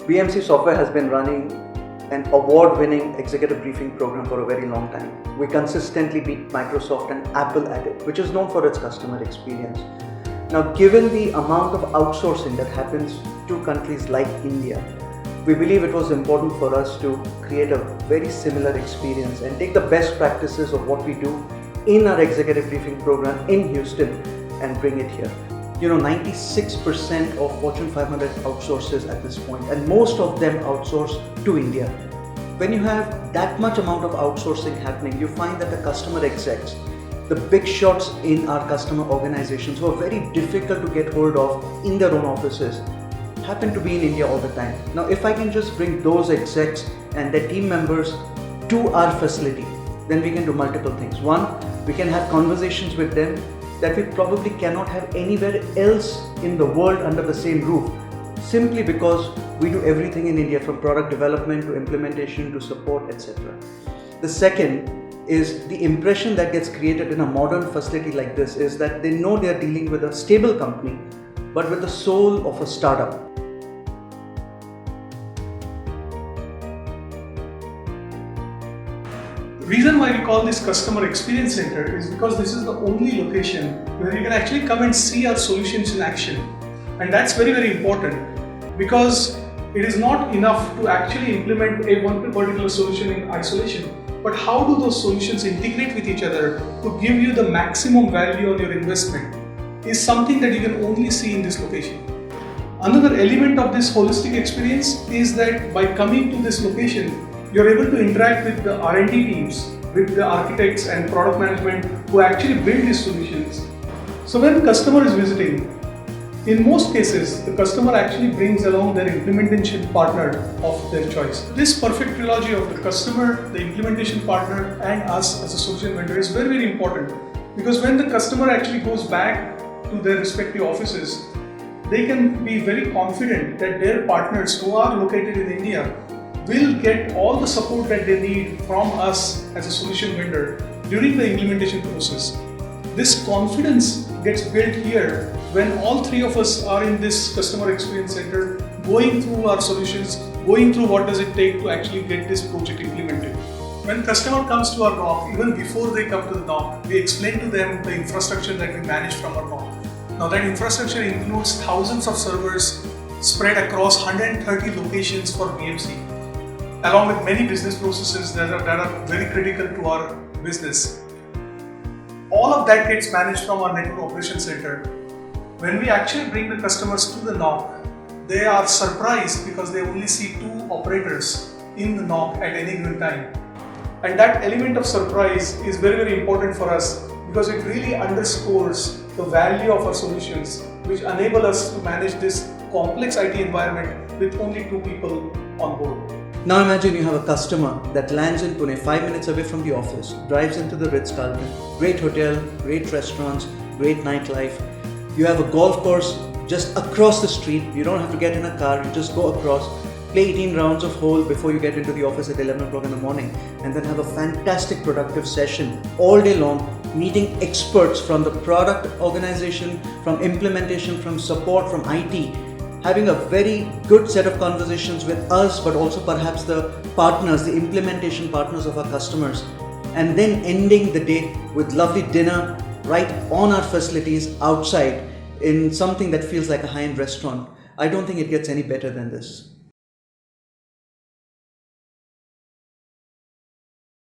BMC Software has been running an award-winning executive briefing program for a very long time. We consistently beat Microsoft and Apple at it, which is known for its customer experience. Now, given the amount of outsourcing that happens to countries like India, we believe it was important for us to create a very similar experience and take the best practices of what we do in our executive briefing program in Houston and bring it here. 96% of Fortune 500 outsources at this point, and most of them outsource to India. When you have that much amount of outsourcing happening, you find that the customer execs, the big shots in our customer organizations who are very difficult to get hold of in their own offices, happen to be in India all the time. Now, if I can just bring those execs and their team members to our facility, then we can do multiple things. One, we can have conversations with them that we probably cannot have anywhere else in the world under the same roof, simply because we do everything in India, from product development to implementation to support, etc. The second is the impression that gets created in a modern facility like this is that they know they are dealing with a stable company, but with the soul of a startup. The reason why we call this Customer Experience Center is because this is the only location where you can actually come and see our solutions in action. And that's very, very important, because it is not enough to actually implement one particular solution in isolation, but how do those solutions integrate with each other to give you the maximum value on your investment is something that you can only see in this location. Another element of this holistic experience is that by coming to this location, you're able to interact with the R&D teams, with the architects and product management who actually build these solutions. So when the customer is visiting, in most cases, the customer actually brings along their implementation partner of their choice. This perfect trilogy of the customer, the implementation partner, and us as a solution vendor is very, very important, because when the customer actually goes back to their respective offices, they can be very confident that their partners who are located in India will get all the support that they need from us as a solution vendor during the implementation process. This confidence gets built here when all three of us are in this Customer Experience Center, going through our solutions, going through what does it take to actually get this project implemented. When customer comes to our NOC, even before they come to the NOC, we explain to them the infrastructure that we manage from our NOC. Now, that infrastructure includes thousands of servers spread across 130 locations for BMC, along with many business processes that are very critical to our business. All of that gets managed from our Network Operations Center. When we actually bring the customers to the NOC, they are surprised because they only see two operators in the NOC at any given time. And that element of surprise is very, very important for us, because it really underscores the value of our solutions, which enable us to manage this complex IT environment with only two people on board. Now imagine you have a customer that lands in Pune 5 minutes away from the office, drives into the Ritz-Carlton, great hotel, great restaurants, great nightlife. You have a golf course just across the street. You don't have to get in a car, you just go across, play 18 rounds of hole before you get into the office at 11 o'clock in the morning, and then have a fantastic productive session all day long, meeting experts from the product organization, from implementation, from support, from IT, having a very good set of conversations with us, but also perhaps the partners, the implementation partners of our customers, and then ending the day with lovely dinner right on our facilities outside in something that feels like a high-end restaurant. I don't think it gets any better than this.